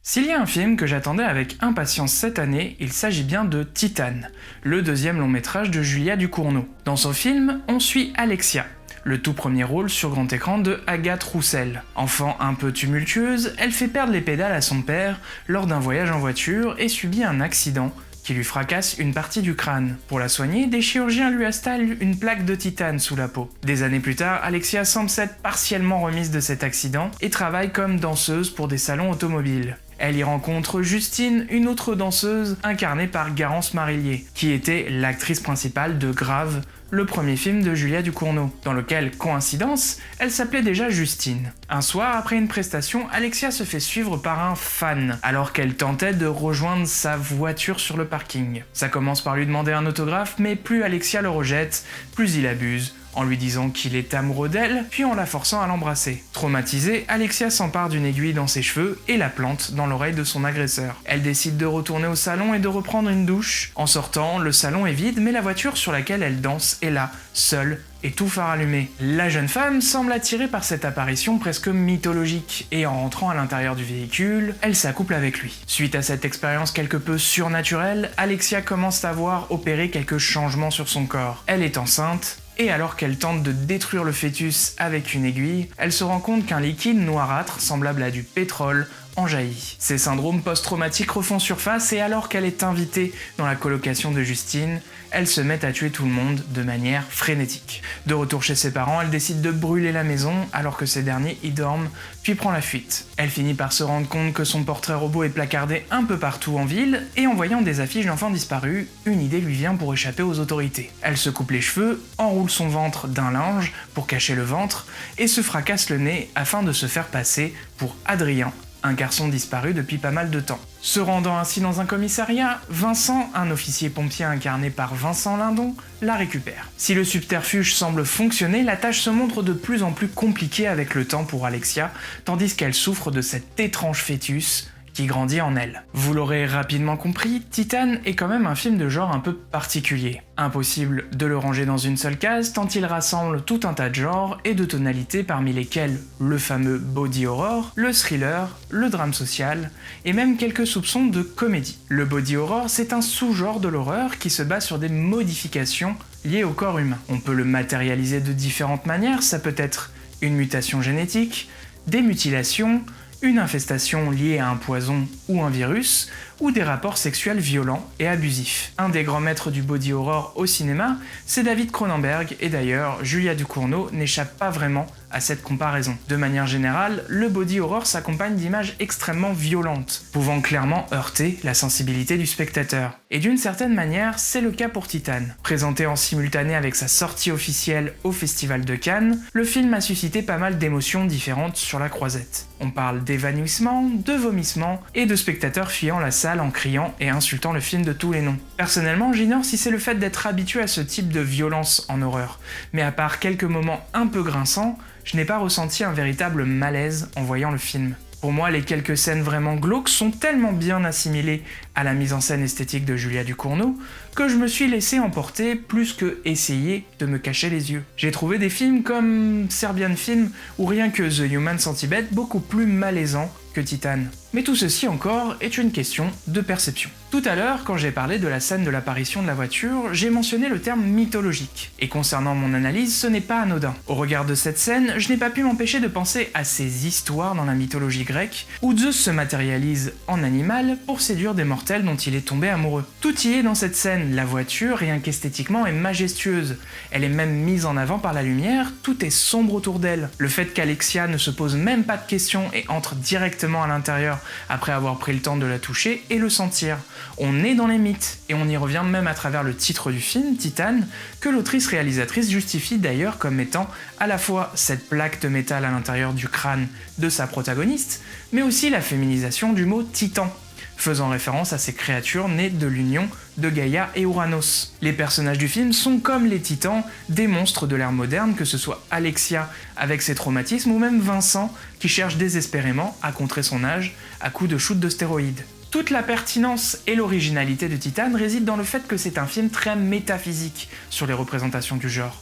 S'il y a un film que j'attendais avec impatience cette année, il s'agit bien de Titane, le deuxième long métrage de Julia Ducournau. Dans son film, on suit Alexia, le tout premier rôle sur grand écran de Agathe Roussel. Enfant un peu tumultueuse, elle fait perdre les pédales à son père lors d'un voyage en voiture et subit un accident qui lui fracasse une partie du crâne. Pour la soigner, des chirurgiens lui installent une plaque de titane sous la peau. Des années plus tard, Alexia semble s'être partiellement remise de cet accident et travaille comme danseuse pour des salons automobiles. Elle y rencontre Justine, une autre danseuse incarnée par Garance Marillier, qui était l'actrice principale de Grave, le premier film de Julia Ducournau, dans lequel, coïncidence, elle s'appelait déjà Justine. Un soir, après une prestation, Alexia se fait suivre par un fan, alors qu'elle tentait de rejoindre sa voiture sur le parking. Ça commence par lui demander un autographe, mais plus Alexia le rejette, plus il abuse, en lui disant qu'il est amoureux d'elle, puis en la forçant à l'embrasser. Traumatisée, Alexia s'empare d'une aiguille dans ses cheveux et la plante dans l'oreille de son agresseur. Elle décide de retourner au salon et de reprendre une douche. En sortant, le salon est vide, mais la voiture sur laquelle elle danse est là, seule, et tout phare allumé. La jeune femme semble attirée par cette apparition presque mythologique, et en rentrant à l'intérieur du véhicule, elle s'accouple avec lui. Suite à cette expérience quelque peu surnaturelle, Alexia commence à voir opérer quelques changements sur son corps. Elle est enceinte, et alors qu'elle tente de détruire le fœtus avec une aiguille, elle se rend compte qu'un liquide noirâtre, semblable à du pétrole, en jaillit. Ses syndromes post-traumatiques refont surface et alors qu'elle est invitée dans la colocation de Justine, elle se met à tuer tout le monde de manière frénétique. De retour chez ses parents, elle décide de brûler la maison alors que ces derniers y dorment, puis prend la fuite. Elle finit par se rendre compte que son portrait robot est placardé un peu partout en ville, et en voyant des affiches d'enfants disparus, une idée lui vient pour échapper aux autorités. Elle se coupe les cheveux, enroule son ventre d'un linge pour cacher le ventre, et se fracasse le nez afin de se faire passer pour Adrien, un garçon disparu depuis pas mal de temps. Se rendant ainsi dans un commissariat, Vincent, un officier pompier incarné par Vincent Lindon, la récupère. Si le subterfuge semble fonctionner, la tâche se montre de plus en plus compliquée avec le temps pour Alexia, tandis qu'elle souffre de cet étrange fœtus qui grandit en elle. Vous l'aurez rapidement compris, Titane est quand même un film de genre un peu particulier. Impossible de le ranger dans une seule case tant il rassemble tout un tas de genres et de tonalités parmi lesquels le fameux body horror, le thriller, le drame social et même quelques soupçons de comédie. Le body horror, c'est un sous-genre de l'horreur qui se base sur des modifications liées au corps humain. On peut le matérialiser de différentes manières, ça peut être une mutation génétique, des mutilations, une infestation liée à un poison ou un virus, ou des rapports sexuels violents et abusifs. Un des grands maîtres du body horror au cinéma, c'est David Cronenberg, et d'ailleurs, Julia Ducournau n'échappe pas vraiment à cette comparaison. De manière générale, le body horror s'accompagne d'images extrêmement violentes, pouvant clairement heurter la sensibilité du spectateur. Et d'une certaine manière, c'est le cas pour Titane. Présenté en simultané avec sa sortie officielle au Festival de Cannes, le film a suscité pas mal d'émotions différentes sur la croisette. On parle d'évanouissement, de vomissement et de spectateurs fuyant la salle en criant et insultant le film de tous les noms. Personnellement, j'ignore si c'est le fait d'être habitué à ce type de violence en horreur, mais à part quelques moments un peu grinçants, je n'ai pas ressenti un véritable malaise en voyant le film. Pour moi, les quelques scènes vraiment glauques sont tellement bien assimilées à la mise en scène esthétique de Julia Ducournau que je me suis laissé emporter plus que essayer de me cacher les yeux. J'ai trouvé des films comme Serbian Film ou rien que The Human Centipede beaucoup plus malaisants que Titane. Mais tout ceci encore est une question de perception. Tout à l'heure, quand j'ai parlé de la scène de l'apparition de la voiture, j'ai mentionné le terme mythologique. Et concernant mon analyse, ce n'est pas anodin. Au regard de cette scène, je n'ai pas pu m'empêcher de penser à ces histoires dans la mythologie grecque, où Zeus se matérialise en animal pour séduire des mortels dont il est tombé amoureux. Tout y est dans cette scène, la voiture, rien qu'esthétiquement, est majestueuse. Elle est même mise en avant par la lumière, tout est sombre autour d'elle. Le fait qu'Alexia ne se pose même pas de questions et entre directement à l'intérieur après avoir pris le temps de la toucher et le sentir. On est dans les mythes, et on y revient même à travers le titre du film, Titane, que l'autrice-réalisatrice justifie d'ailleurs comme étant à la fois cette plaque de métal à l'intérieur du crâne de sa protagoniste, mais aussi la féminisation du mot titan, faisant référence à ces créatures nées de l'union de Gaïa et Uranos. Les personnages du film sont comme les titans, des monstres de l'ère moderne, que ce soit Alexia avec ses traumatismes ou même Vincent qui cherche désespérément à contrer son âge à coups de shoot de stéroïdes. Toute la pertinence et l'originalité de Titane résident dans le fait que c'est un film très métaphysique sur les représentations du genre.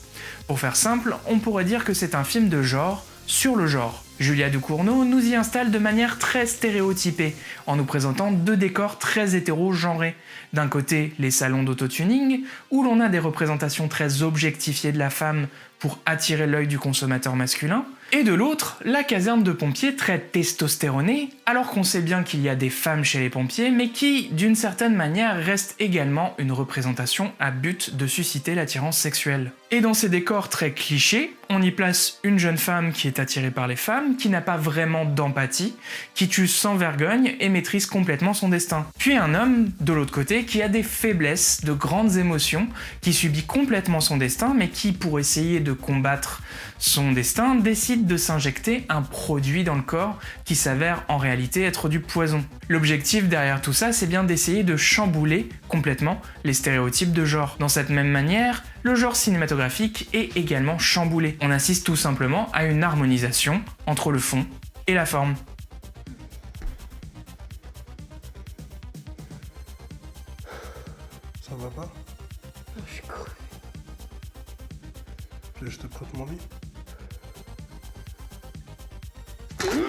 Pour faire simple, on pourrait dire que c'est un film de genre sur le genre. Julia Ducournau nous y installe de manière très stéréotypée, en nous présentant deux décors très hétéro-genrés. D'un côté, les salons d'autotuning, où l'on a des représentations très objectifiées de la femme pour attirer l'œil du consommateur masculin, et de l'autre, la caserne de pompiers très testostéronée, alors qu'on sait bien qu'il y a des femmes chez les pompiers, mais qui, d'une certaine manière, reste également une représentation à but de susciter l'attirance sexuelle. Et dans ces décors très clichés, on y place une jeune femme qui est attirée par les femmes, qui n'a pas vraiment d'empathie, qui tue sans vergogne et maîtrise complètement son destin. Puis un homme, de l'autre côté, qui a des faiblesses, de grandes émotions, qui subit complètement son destin, mais qui, pour essayer de combattre son destin, décide de s'injecter un produit dans le corps qui s'avère en réalité être du poison. L'objectif derrière tout ça, c'est bien d'essayer de chambouler complètement les stéréotypes de genre. Dans cette même manière, le genre cinématographique est également chamboulé. On assiste tout simplement à une harmonisation entre le fond et la forme. Ça va pas? Je suis crevée. Tu veux que je te prête mon lit?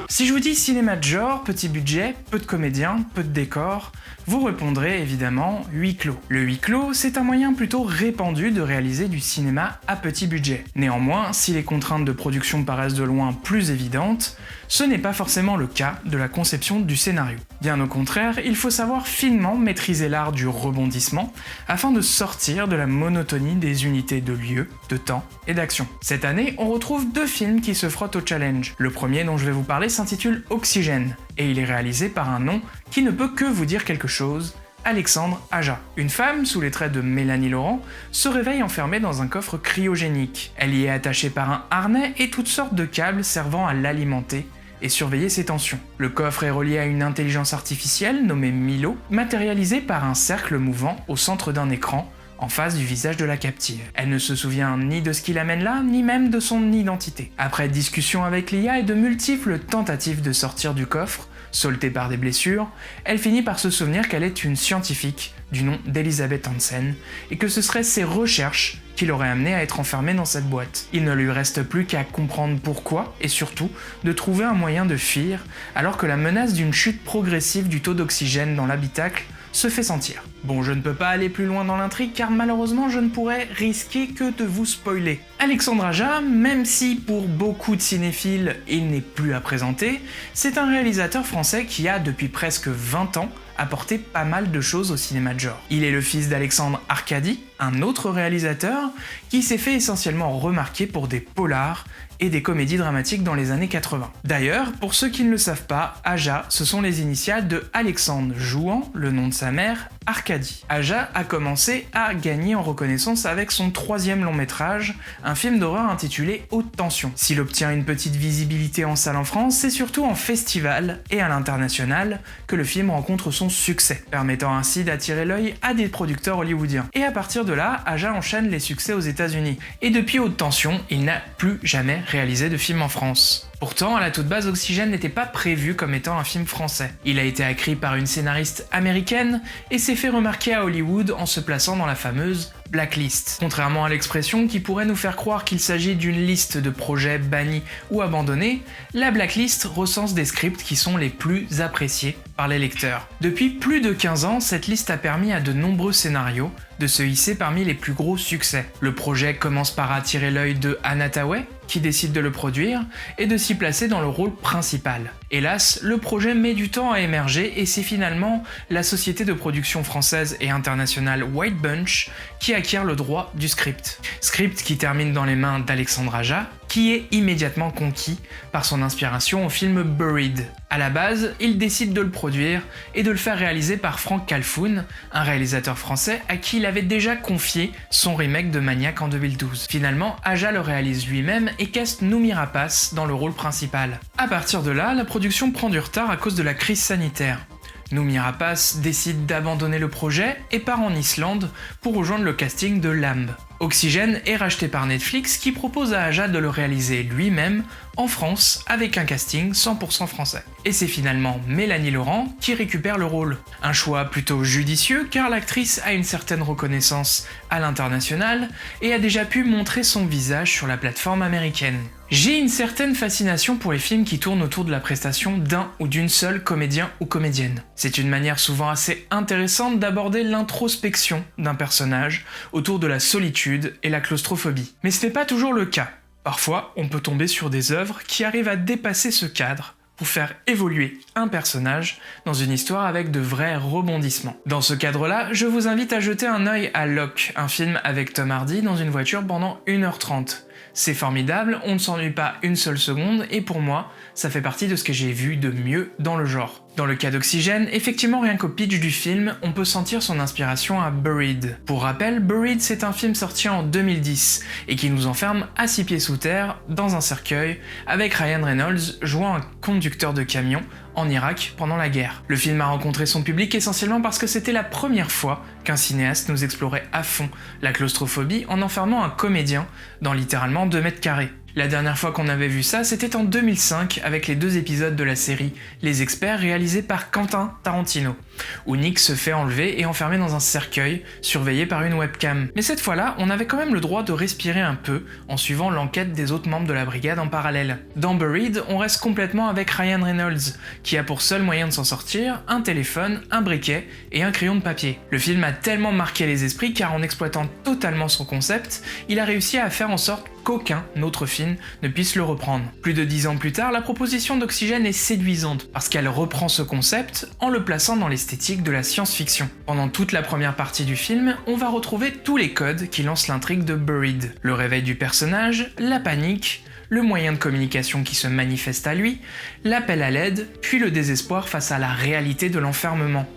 Si je vous dis cinéma de genre, petit budget, peu de comédiens, peu de décors, vous répondrez évidemment huis clos. Le huis clos, c'est un moyen plutôt répandu de réaliser du cinéma à petit budget. Néanmoins, si les contraintes de production paraissent de loin plus évidentes, ce n'est pas forcément le cas de la conception du scénario. Bien au contraire, il faut savoir finement maîtriser l'art du rebondissement afin de sortir de la monotonie des unités de lieu, de temps et d'action. Cette année, on retrouve deux films qui se frottent au challenge. Le premier dont je vais vous parler s'intitule Oxygène, et il est réalisé par un nom qui ne peut que vous dire quelque chose, Alexandre Aja. Une femme, sous les traits de Mélanie Laurent, se réveille enfermée dans un coffre cryogénique. Elle y est attachée par un harnais et toutes sortes de câbles servant à l'alimenter et surveiller ses tensions. Le coffre est relié à une intelligence artificielle nommée Milo, matérialisée par un cercle mouvant au centre d'un écran, en face du visage de la captive. Elle ne se souvient ni de ce qui l'amène là, ni même de son identité. Après discussion avec l'IA et de multiples tentatives de sortir du coffre, soltée par des blessures, elle finit par se souvenir qu'elle est une scientifique du nom d'Elisabeth Hansen, et que ce seraient ses recherches qui l'auraient amenée à être enfermée dans cette boîte. Il ne lui reste plus qu'à comprendre pourquoi, et surtout, de trouver un moyen de fuir, alors que la menace d'une chute progressive du taux d'oxygène dans l'habitacle se fait sentir. Bon, je ne peux pas aller plus loin dans l'intrigue car malheureusement je ne pourrais risquer que de vous spoiler. Alexandre Aja, même si pour beaucoup de cinéphiles il n'est plus à présenter, c'est un réalisateur français qui a depuis presque 20 ans apporté pas mal de choses au cinéma de genre. Il est le fils d'Alexandre Arcadi, un autre réalisateur qui s'est fait essentiellement remarquer pour des polars et des comédies dramatiques dans les années 80. D'ailleurs, pour ceux qui ne le savent pas, Aja, ce sont les initiales de Alexandre Jouan, le nom de sa mère, Arcadi. Aja a commencé à gagner en reconnaissance avec son troisième long métrage, un film d'horreur intitulé Haute Tension. S'il obtient une petite visibilité en salle en France, c'est surtout en festival et à l'international que le film rencontre son succès, permettant ainsi d'attirer l'œil à des producteurs hollywoodiens. Et à partir de là, Aja enchaîne les succès aux États-Unis. Et depuis Haute Tension, il n'a plus jamais réalisé de film en France. Pourtant, à la toute base, Oxygène n'était pas prévu comme étant un film français. Il a été écrit par une scénariste américaine et s'est fait remarquer à Hollywood en se plaçant dans la fameuse blacklist. Contrairement à l'expression qui pourrait nous faire croire qu'il s'agit d'une liste de projets bannis ou abandonnés, la blacklist recense des scripts qui sont les plus appréciés par les lecteurs. Depuis plus de 15 ans, cette liste a permis à de nombreux scénarios de se hisser parmi les plus gros succès. Le projet commence par attirer l'œil de Anna Thaouet, qui décide de le produire, et de s'y placer dans le rôle principal. Hélas, le projet met du temps à émerger et c'est finalement la société de production française et internationale White Bunch qui acquiert le droit du script. Script qui termine dans les mains d'Alexandre Aja, qui est immédiatement conquis par son inspiration au film Buried. À la base, il décide de le produire et de le faire réaliser par Franck Calfoun, un réalisateur français à qui il avait déjà confié son remake de Maniac en 2012. Finalement, Aja le réalise lui-même et caste Noomi Rapace dans le rôle principal. À partir de là, la production prend du retard à cause de la crise sanitaire. Noomi Rapace décide d'abandonner le projet et part en Islande pour rejoindre le casting de Lamb. Oxygène est racheté par Netflix qui propose à Aja de le réaliser lui-même en France avec un casting 100% français. Et c'est finalement Mélanie Laurent qui récupère le rôle. Un choix plutôt judicieux car l'actrice a une certaine reconnaissance à l'international et a déjà pu montrer son visage sur la plateforme américaine. J'ai une certaine fascination pour les films qui tournent autour de la prestation d'un ou d'une seule comédien ou comédienne. C'est une manière souvent assez intéressante d'aborder l'introspection d'un personnage autour de la solitude et la claustrophobie. Mais ce n'est pas toujours le cas. Parfois, on peut tomber sur des œuvres qui arrivent à dépasser ce cadre pour faire évoluer un personnage dans une histoire avec de vrais rebondissements. Dans ce cadre-là, je vous invite à jeter un œil à Locke, un film avec Tom Hardy dans une voiture pendant 1h30. C'est formidable, on ne s'ennuie pas une seule seconde, et pour moi, ça fait partie de ce que j'ai vu de mieux dans le genre. Dans le cas d'Oxygène, effectivement rien qu'au pitch du film, on peut sentir son inspiration à Buried. Pour rappel, Buried c'est un film sorti en 2010, et qui nous enferme à 6 pieds sous terre, dans un cercueil, avec Ryan Reynolds jouant un conducteur de camion en Irak pendant la guerre. Le film a rencontré son public essentiellement parce que c'était la première fois qu'un cinéaste nous explorait à fond la claustrophobie en enfermant un comédien dans littéralement 2 mètres carrés. La dernière fois qu'on avait vu ça, c'était en 2005 avec les 2 épisodes de la série Les Experts réalisés par Quentin Tarantino, où Nick se fait enlever et enfermer dans un cercueil, surveillé par une webcam. Mais cette fois-là, on avait quand même le droit de respirer un peu en suivant l'enquête des autres membres de la brigade en parallèle. Dans Buried, on reste complètement avec Ryan Reynolds, qui a pour seul moyen de s'en sortir un téléphone, un briquet et un crayon de papier. Le film a tellement marqué les esprits car en exploitant totalement son concept, il a réussi à faire en sorte qu'aucun autre film ne puisse le reprendre. Plus de 10 ans plus tard, la proposition d'Oxygène est séduisante parce qu'elle reprend ce concept en le plaçant dans l'esthétique de la science-fiction. Pendant toute la première partie du film, on va retrouver tous les codes qui lancent l'intrigue de Buried. Le réveil du personnage, la panique, le moyen de communication qui se manifeste à lui, l'appel à l'aide, puis le désespoir face à la réalité de l'enfermement,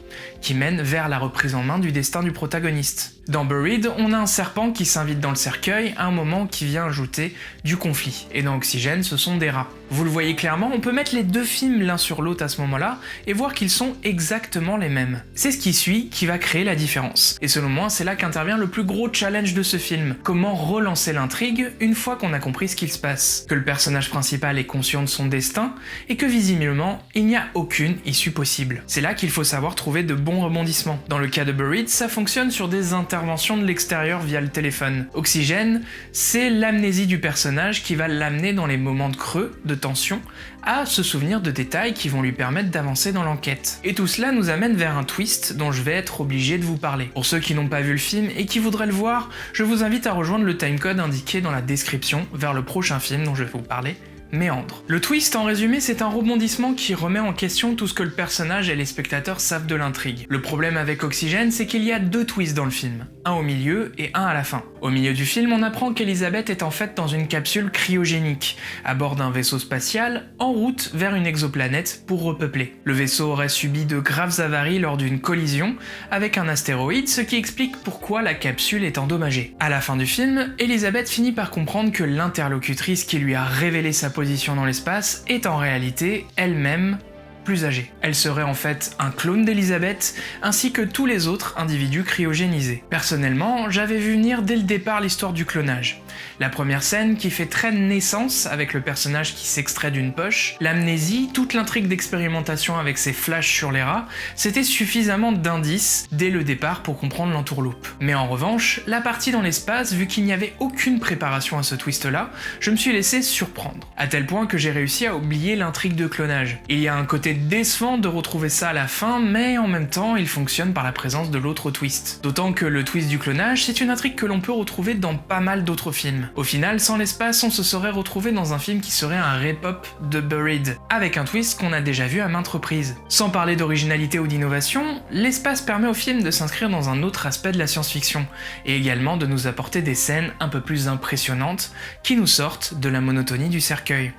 qui mène vers la reprise en main du destin du protagoniste. Dans Buried, on a un serpent qui s'invite dans le cercueil à un moment qui vient ajouter du conflit, et dans Oxygène, ce sont des rats. Vous le voyez clairement, on peut mettre les 2 films l'un sur l'autre à ce moment-là et voir qu'ils sont exactement les mêmes. C'est ce qui suit qui va créer la différence. Et selon moi, c'est là qu'intervient le plus gros challenge de ce film. Comment relancer l'intrigue une fois qu'on a compris ce qu'il se passe, que le personnage principal est conscient de son destin et que visiblement, il n'y a aucune issue possible. C'est là qu'il faut savoir trouver de bons rebondissements. Dans le cas de Buried, ça fonctionne sur des interventions de l'extérieur via le téléphone. Oxygène, c'est l'amnésie du personnage qui va l'amener dans les moments de creux, de tension, à se souvenir de détails qui vont lui permettre d'avancer dans l'enquête. Et tout cela nous amène vers un twist dont je vais être obligé de vous parler. Pour ceux qui n'ont pas vu le film et qui voudraient le voir, je vous invite à rejoindre le timecode indiqué dans la description vers le prochain film dont je vais vous parler, Méandre. Le twist, en résumé, c'est un rebondissement qui remet en question tout ce que le personnage et les spectateurs savent de l'intrigue. Le problème avec Oxygène, c'est qu'il y a 2 twists dans le film, un au milieu et un à la fin. Au milieu du film, on apprend qu'Elisabeth est en fait dans une capsule cryogénique, à bord d'un vaisseau spatial, en route vers une exoplanète pour repeupler. Le vaisseau aurait subi de graves avaries lors d'une collision avec un astéroïde, ce qui explique pourquoi la capsule est endommagée. À la fin du film, Elisabeth finit par comprendre que l'interlocutrice qui lui a révélé sa position dans l'espace est en réalité elle-même plus âgée. Elle serait en fait un clone d'Elisabeth, ainsi que tous les autres individus cryogénisés. Personnellement, j'avais vu venir dès le départ l'histoire du clonage. La première scène qui fait très naissance avec le personnage qui s'extrait d'une poche, l'amnésie, toute l'intrigue d'expérimentation avec ses flashs sur les rats, c'était suffisamment d'indices dès le départ pour comprendre l'entourloupe. Mais en revanche, la partie dans l'espace, vu qu'il n'y avait aucune préparation à ce twist-là, je me suis laissé surprendre. À tel point que j'ai réussi à oublier l'intrigue de clonage. Il y a un côté décevant de retrouver ça à la fin, mais en même temps, il fonctionne par la présence de l'autre twist. D'autant que le twist du clonage, c'est une intrigue que l'on peut retrouver dans pas mal d'autres films. Au final, sans l'espace, on se serait retrouvé dans un film qui serait un rip-up de Buried, avec un twist qu'on a déjà vu à maintes reprises. Sans parler d'originalité ou d'innovation, l'espace permet au film de s'inscrire dans un autre aspect de la science-fiction, et également de nous apporter des scènes un peu plus impressionnantes qui nous sortent de la monotonie du cercueil.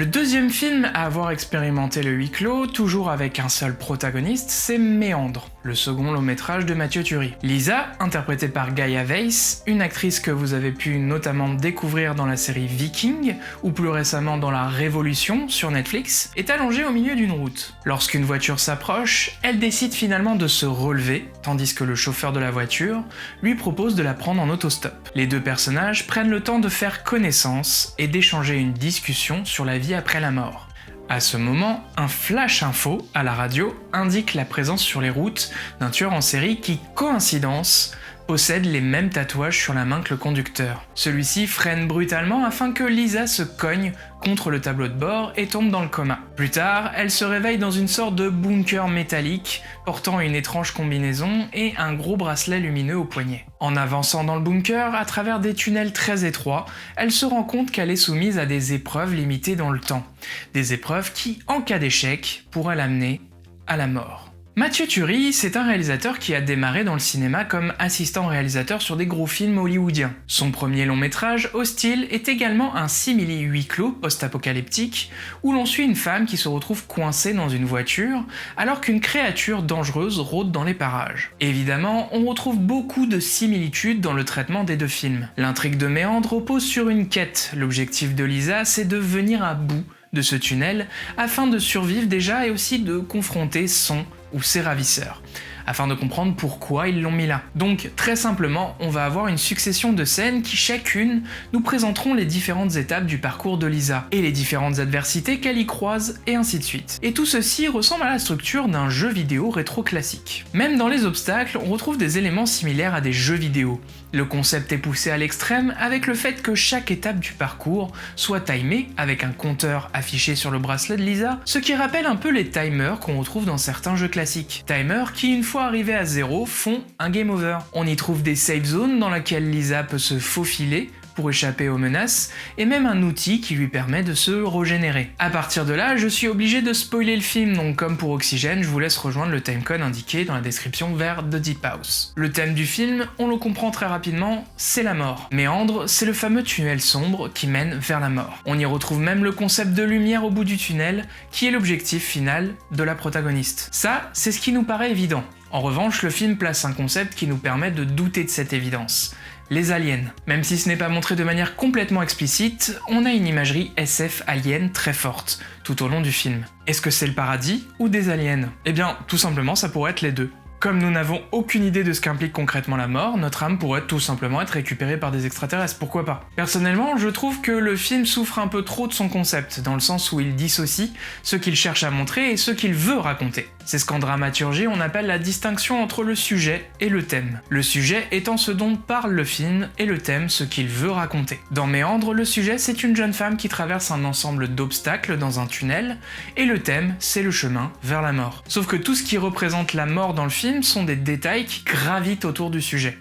Le deuxième film à avoir expérimenté le huis clos, toujours avec un seul protagoniste, c'est Méandre, le second long métrage de Mathieu Turi. Lisa, interprétée par Gaia Weiss, une actrice que vous avez pu notamment découvrir dans la série Viking, ou plus récemment dans La Révolution sur Netflix, est allongée au milieu d'une route. Lorsqu'une voiture s'approche, elle décide finalement de se relever, tandis que le chauffeur de la voiture lui propose de la prendre en autostop. Les deux personnages prennent le temps de faire connaissance et d'échanger une discussion sur la vie après la mort. À ce moment, un flash info à la radio indique la présence sur les routes d'un tueur en série qui, coïncidence, possède les mêmes tatouages sur la main que le conducteur. Celui-ci freine brutalement afin que Lisa se cogne contre le tableau de bord et tombe dans le coma. Plus tard, elle se réveille dans une sorte de bunker métallique, portant une étrange combinaison et un gros bracelet lumineux au poignet. En avançant dans le bunker, à travers des tunnels très étroits, elle se rend compte qu'elle est soumise à des épreuves limitées dans le temps. Des épreuves qui, en cas d'échec, pourraient l'amener à la mort. Mathieu Turi, c'est un réalisateur qui a démarré dans le cinéma comme assistant réalisateur sur des gros films hollywoodiens. Son premier long métrage, Hostile, est également un simili huis clos post-apocalyptique où l'on suit une femme qui se retrouve coincée dans une voiture alors qu'une créature dangereuse rôde dans les parages. Évidemment, on retrouve beaucoup de similitudes dans le traitement des deux films. L'intrigue de Méandre repose sur une quête. L'objectif de Lisa, c'est de venir à bout de ce tunnel afin de survivre déjà et aussi de confronter son ou ses ravisseurs, afin de comprendre pourquoi ils l'ont mis là. Donc très simplement, on va avoir une succession de scènes qui chacune nous présenteront les différentes étapes du parcours de Lisa, et les différentes adversités qu'elle y croise, et ainsi de suite. Et tout ceci ressemble à la structure d'un jeu vidéo rétro classique. Même dans les obstacles, on retrouve des éléments similaires à des jeux vidéo. Le concept est poussé à l'extrême avec le fait que chaque étape du parcours soit timée avec un compteur affiché sur le bracelet de Lisa, ce qui rappelle un peu les timers qu'on retrouve dans certains jeux classiques. Timers qui, une fois arrivés à 0, font un game over. On y trouve des safe zones dans lesquelles Lisa peut se faufiler pour échapper aux menaces, et même un outil qui lui permet de se régénérer. À partir de là, je suis obligé de spoiler le film, donc comme pour Oxygène, je vous laisse rejoindre le timecode indiqué dans la description vers The Deep House. Le thème du film, on le comprend très rapidement, c'est la mort. Méandre, c'est le fameux tunnel sombre qui mène vers la mort. On y retrouve même le concept de lumière au bout du tunnel, qui est l'objectif final de la protagoniste. Ça, c'est ce qui nous paraît évident. En revanche, le film place un concept qui nous permet de douter de cette évidence. Les aliens. Même si ce n'est pas montré de manière complètement explicite, on a une imagerie SF alien très forte, tout au long du film. Est-ce que c'est le paradis ou des aliens? Eh bien, tout simplement, ça pourrait être les deux. Comme nous n'avons aucune idée de ce qu'implique concrètement la mort, notre âme pourrait tout simplement être récupérée par des extraterrestres, pourquoi pas? Personnellement, je trouve que le film souffre un peu trop de son concept, dans le sens où il dissocie ce qu'il cherche à montrer et ce qu'il veut raconter. C'est ce qu'en dramaturgie on appelle la distinction entre le sujet et le thème. Le sujet étant ce dont parle le film et le thème ce qu'il veut raconter. Dans Méandre, le sujet c'est une jeune femme qui traverse un ensemble d'obstacles dans un tunnel, et le thème c'est le chemin vers la mort. Sauf que tout ce qui représente la mort dans le film sont des détails qui gravitent autour du sujet.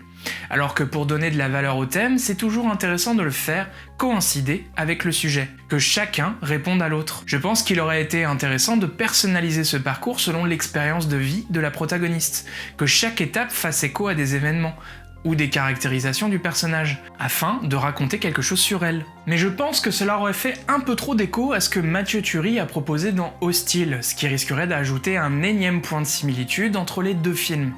Alors que pour donner de la valeur au thème, c'est toujours intéressant de le faire coïncider avec le sujet, que chacun réponde à l'autre. Je pense qu'il aurait été intéressant de personnaliser ce parcours selon l'expérience de vie de la protagoniste, que chaque étape fasse écho à des événements, ou des caractérisations du personnage, afin de raconter quelque chose sur elle. Mais je pense que cela aurait fait un peu trop d'écho à ce que Mathieu Turi a proposé dans Hostile, ce qui risquerait d'ajouter un énième point de similitude entre les deux films.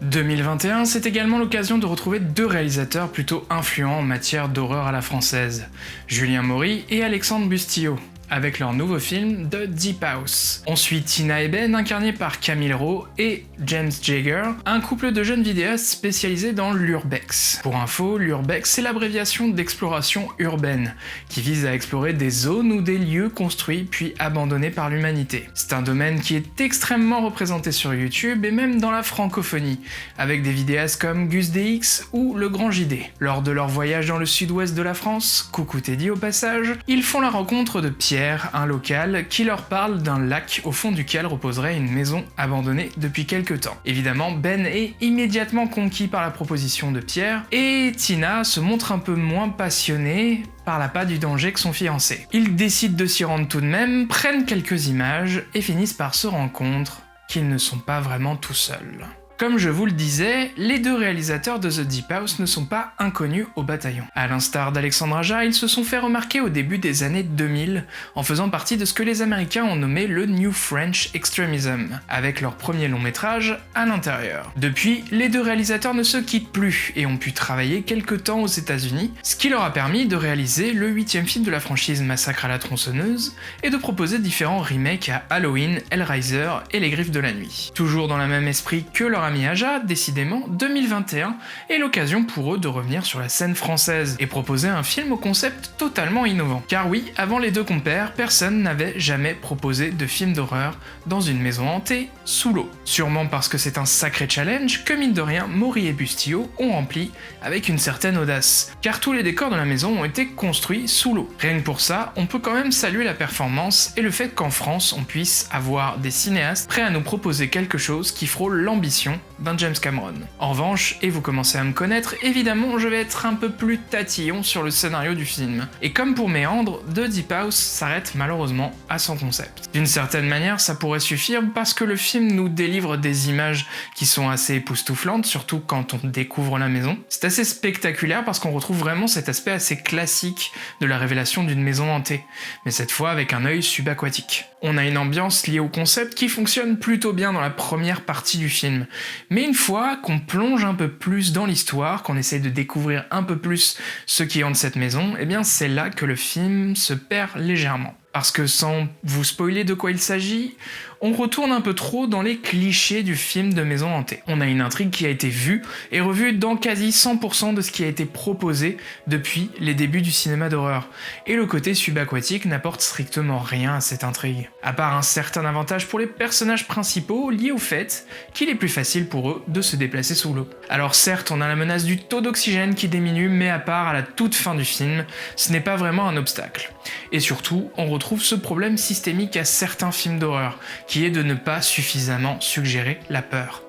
« 2021, c'est également l'occasion de retrouver deux réalisateurs plutôt influents en matière d'horreur à la française, Julien Maury et Alexandre Bustillo, avec leur nouveau film The Deep House. On suit Tina et Ben, incarnés par Camille Rowe et James Jagger, un couple de jeunes vidéastes spécialisés dans l'urbex. Pour info, l'urbex c'est l'abréviation d'exploration urbaine, qui vise à explorer des zones ou des lieux construits puis abandonnés par l'humanité. C'est un domaine qui est extrêmement représenté sur YouTube et même dans la francophonie, avec des vidéastes comme Gus DX ou Le Grand JD. Lors de leur voyage dans le sud-ouest de la France, coucou Teddy au passage, ils font la rencontre de Pierre Pierre, un local, qui leur parle d'un lac au fond duquel reposerait une maison abandonnée depuis quelque temps. Évidemment, Ben est immédiatement conquis par la proposition de Pierre, et Tina se montre un peu moins passionnée par l'appât du danger que son fiancé. Ils décident de s'y rendre tout de même, prennent quelques images, et finissent par se rendre compte qu'ils ne sont pas vraiment tout seuls. Comme je vous le disais, les deux réalisateurs de The Deep House ne sont pas inconnus au bataillon. À l'instar d'Alexandre Aja, ils se sont fait remarquer au début des années 2000 en faisant partie de ce que les Américains ont nommé le New French Extremism, avec leur premier long métrage à l'intérieur. Depuis, les deux réalisateurs ne se quittent plus et ont pu travailler quelque temps aux États-Unis, ce qui leur a permis de réaliser le 8e film de la franchise Massacre à la tronçonneuse et de proposer différents remakes à Halloween, Hellraiser et Les Griffes de la Nuit. Toujours dans le même esprit que leur ami Aja, décidément, 2021 est l'occasion pour eux de revenir sur la scène française et proposer un film au concept totalement innovant. Car oui, avant les deux compères, personne n'avait jamais proposé de film d'horreur dans une maison hantée sous l'eau. Sûrement parce que c'est un sacré challenge que mine de rien, Maury et Bustillo ont rempli avec une certaine audace, car tous les décors de la maison ont été construits sous l'eau. Rien que pour ça, on peut quand même saluer la performance et le fait qu'en France, on puisse avoir des cinéastes prêts à nous proposer quelque chose qui frôle l'ambition d'un James Cameron. En revanche, et vous commencez à me connaître, évidemment je vais être un peu plus tatillon sur le scénario du film. Et comme pour Méandre, The Deep House s'arrête malheureusement à son concept. D'une certaine manière, ça pourrait suffire parce que le film nous délivre des images qui sont assez époustouflantes, surtout quand on découvre la maison. C'est assez spectaculaire parce qu'on retrouve vraiment cet aspect assez classique de la révélation d'une maison hantée, mais cette fois avec un œil subaquatique. On a une ambiance liée au concept qui fonctionne plutôt bien dans la première partie du film. Mais une fois qu'on plonge un peu plus dans l'histoire, qu'on essaye de découvrir un peu plus ce qui hante cette maison, eh bien c'est là que le film se perd légèrement. Parce que sans vous spoiler de quoi il s'agit, on retourne un peu trop dans les clichés du film de maison hantée. On a une intrigue qui a été vue et revue dans quasi 100% de ce qui a été proposé depuis les débuts du cinéma d'horreur, et le côté subaquatique n'apporte strictement rien à cette intrigue, à part un certain avantage pour les personnages principaux lié au fait qu'il est plus facile pour eux de se déplacer sous l'eau. Alors certes, on a la menace du taux d'oxygène qui diminue, mais à part à la toute fin du film, ce n'est pas vraiment un obstacle. Et surtout, on retrouve ce problème systémique à certains films d'horreur, qui est de ne pas suffisamment suggérer la peur.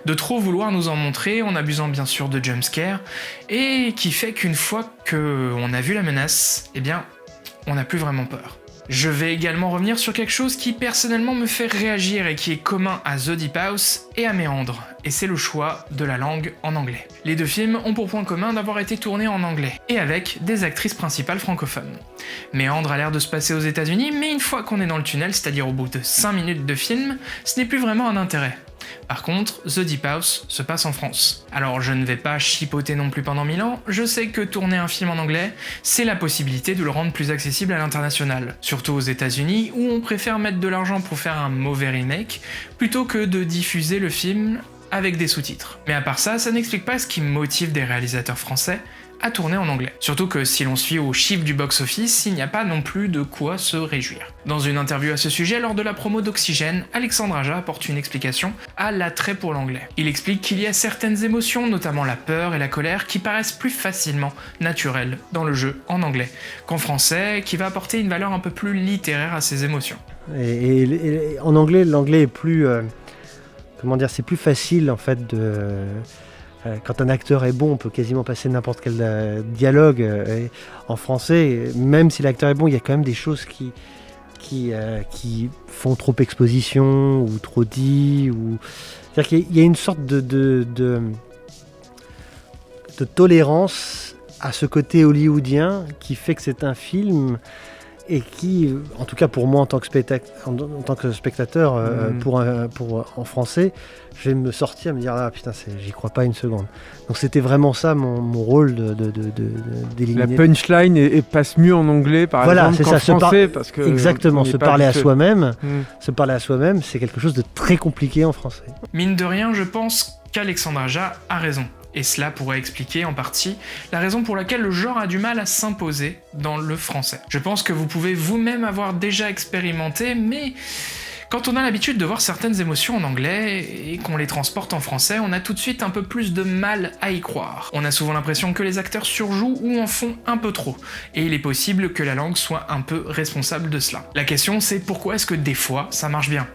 De trop vouloir nous en montrer en abusant bien sûr de jumpscares, et qui fait qu'une fois qu'on a vu la menace, eh bien, on n'a plus vraiment peur. Je vais également revenir sur quelque chose qui personnellement me fait réagir et qui est commun à The Deep House et à Méandre, et c'est le choix de la langue en anglais. Les deux films ont pour point commun d'avoir été tournés en anglais, et avec des actrices principales francophones. Méandre a l'air de se passer aux États-Unis, mais une fois qu'on est dans le tunnel, c'est-à-dire au bout de 5 minutes de film, ce n'est plus vraiment un intérêt. Par contre, The Deep House se passe en France. Alors je ne vais pas chipoter non plus pendant 1000 ans, je sais que tourner un film en anglais, c'est la possibilité de le rendre plus accessible à l'international. Surtout aux États-Unis, où on préfère mettre de l'argent pour faire un mauvais remake, plutôt que de diffuser le film avec des sous-titres. Mais à part ça, ça n'explique pas ce qui motive des réalisateurs français à tourner en anglais. Surtout que si l'on suit aux chiffres du box-office, il n'y a pas non plus de quoi se réjouir. Dans une interview à ce sujet, lors de la promo d'Oxygène, Alexandre Aja apporte une explication à l'attrait pour l'anglais. Il explique qu'il y a certaines émotions, notamment la peur et la colère, qui paraissent plus facilement naturelles dans le jeu en anglais qu'en français, qui va apporter une valeur un peu plus littéraire à ces émotions. Et en anglais, l'anglais est plus... c'est plus facile en fait de... Quand un acteur est bon, on peut quasiment passer n'importe quel dialogue. En français, même si l'acteur est bon, il y a quand même des choses qui font trop exposition ou trop dit. C'est-à-dire qu'il y a une sorte de tolérance à ce côté hollywoodien qui fait que c'est un film et qui, en tout cas pour moi en tant que spectateur, en français, je vais me sortir et me dire ah putain, j'y crois pas une seconde. Donc c'était vraiment ça mon rôle d'éliminer. La punchline et passe mieux en anglais par exemple qu'en français parce que exactement, se parler à soi-même, c'est quelque chose de très compliqué en français. Mine de rien, je pense qu'Alexandre Aja a raison. Et cela pourrait expliquer en partie la raison pour laquelle le genre a du mal à s'imposer dans le français. Je pense que vous pouvez vous-même avoir déjà expérimenté, mais Quand on a l'habitude de voir certaines émotions en anglais et qu'on les transporte en français, on a tout de suite un peu plus de mal à y croire. On a souvent l'impression que les acteurs surjouent ou en font un peu trop, et il est possible que la langue soit un peu responsable de cela. La question c'est pourquoi est-ce que des fois ça marche bien ?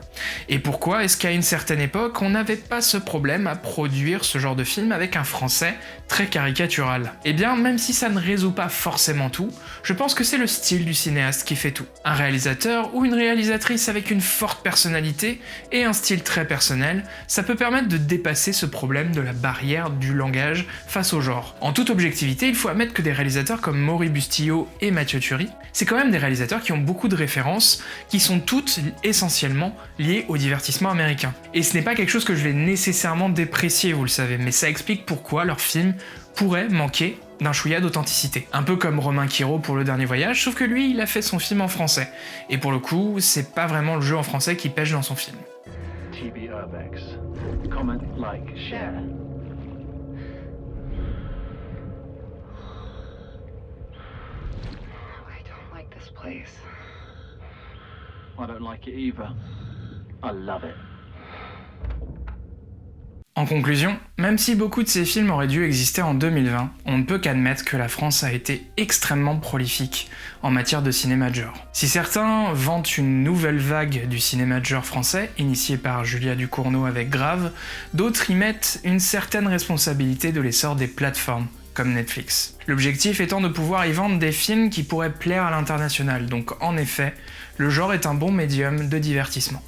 Et pourquoi est-ce qu'à une certaine époque on n'avait pas ce problème à produire ce genre de film avec un français très caricatural ? Eh bien même si ça ne résout pas forcément tout, je pense que c'est le style du cinéaste qui fait tout. Un réalisateur ou une réalisatrice avec une forte personnalité et un style très personnel, ça peut permettre de dépasser ce problème de la barrière du langage face au genre. En toute objectivité, il faut admettre que des réalisateurs comme Maury Bustillo et Mathieu Turi, c'est quand même des réalisateurs qui ont beaucoup de références, qui sont toutes essentiellement liées au divertissement américain. Et ce n'est pas quelque chose que je vais nécessairement déprécier, vous le savez, mais ça explique pourquoi leurs films pourraient manquer d'un chouïa d'authenticité. Un peu comme Romain Quiro pour Le Dernier Voyage, sauf que lui, il a fait son film en français. Et pour le coup, c'est pas vraiment le jeu en français qui pêche dans son film. TB Urbex. Comment, like, share. I don't like this place. I don't like it either. I love it. En conclusion, même si beaucoup de ces films auraient dû exister en 2020, on ne peut qu'admettre que la France a été extrêmement prolifique en matière de cinéma de genre. Si certains vantent une nouvelle vague du cinéma de genre français, initiée par Julia Ducournau avec Grave, d'autres y mettent une certaine responsabilité de l'essor des plateformes, comme Netflix. L'objectif étant de pouvoir y vendre des films qui pourraient plaire à l'international, donc en effet, le genre est un bon médium de divertissement.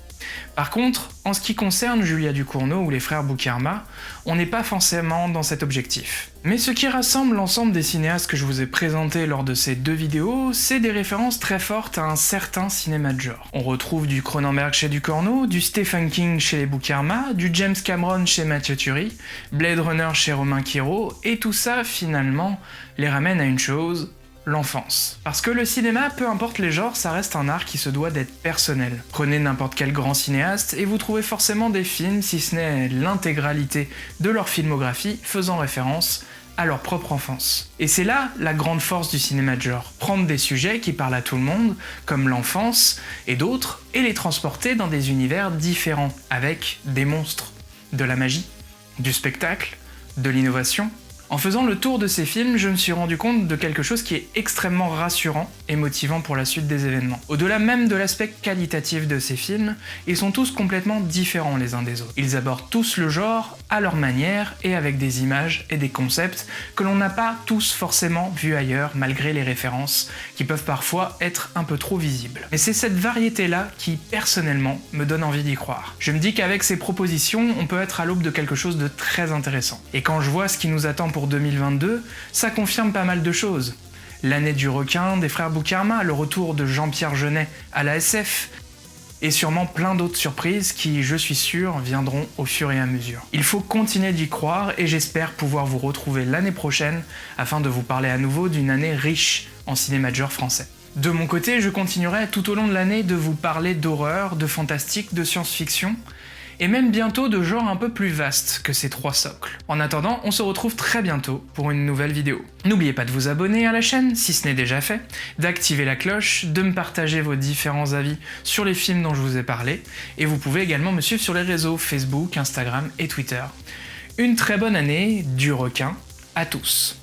Par contre, en ce qui concerne Julia Ducournau ou les frères Boukherma, on n'est pas forcément dans cet objectif. Mais ce qui rassemble l'ensemble des cinéastes que je vous ai présentés lors de ces deux vidéos, c'est des références très fortes à un certain cinéma de genre. On retrouve du Cronenberg chez Ducournau, du Stephen King chez les Boukherma, du James Cameron chez Mathieu Turi, Blade Runner chez Romain Quiro, et tout ça, finalement, les ramène à une chose: l'enfance. Parce que le cinéma, peu importe les genres, ça reste un art qui se doit d'être personnel. Prenez n'importe quel grand cinéaste et vous trouvez forcément des films, si ce n'est l'intégralité de leur filmographie, faisant référence à leur propre enfance. Et c'est là la grande force du cinéma de genre. Prendre des sujets qui parlent à tout le monde, comme l'enfance et d'autres, et les transporter dans des univers différents, avec des monstres, de la magie, du spectacle, de l'innovation. En faisant le tour de ces films, je me suis rendu compte de quelque chose qui est extrêmement rassurant et motivant pour la suite des événements. Au-delà même de l'aspect qualitatif de ces films, ils sont tous complètement différents les uns des autres. Ils abordent tous le genre à leur manière et avec des images et des concepts que l'on n'a pas tous forcément vus ailleurs, malgré les références qui peuvent parfois être un peu trop visibles. Mais c'est cette variété-là qui, personnellement, me donne envie d'y croire. Je me dis qu'avec ces propositions, on peut être à l'aube de quelque chose de très intéressant. Et quand je vois ce qui nous attend pour 2022, ça confirme pas mal de choses. L'année du requin des frères Boukherma, le retour de Jean-Pierre Jeunet à la SF, et sûrement plein d'autres surprises qui, je suis sûr, viendront au fur et à mesure. Il faut continuer d'y croire et j'espère pouvoir vous retrouver l'année prochaine afin de vous parler à nouveau d'une année riche en cinéma de genre français. De mon côté, je continuerai tout au long de l'année de vous parler d'horreur, de fantastique, de science-fiction, et même bientôt de genres un peu plus vastes que ces trois socles. En attendant, on se retrouve très bientôt pour une nouvelle vidéo. N'oubliez pas de vous abonner à la chaîne si ce n'est déjà fait, d'activer la cloche, de me partager vos différents avis sur les films dont je vous ai parlé, et vous pouvez également me suivre sur les réseaux Facebook, Instagram et Twitter. Une très bonne année du requin à tous.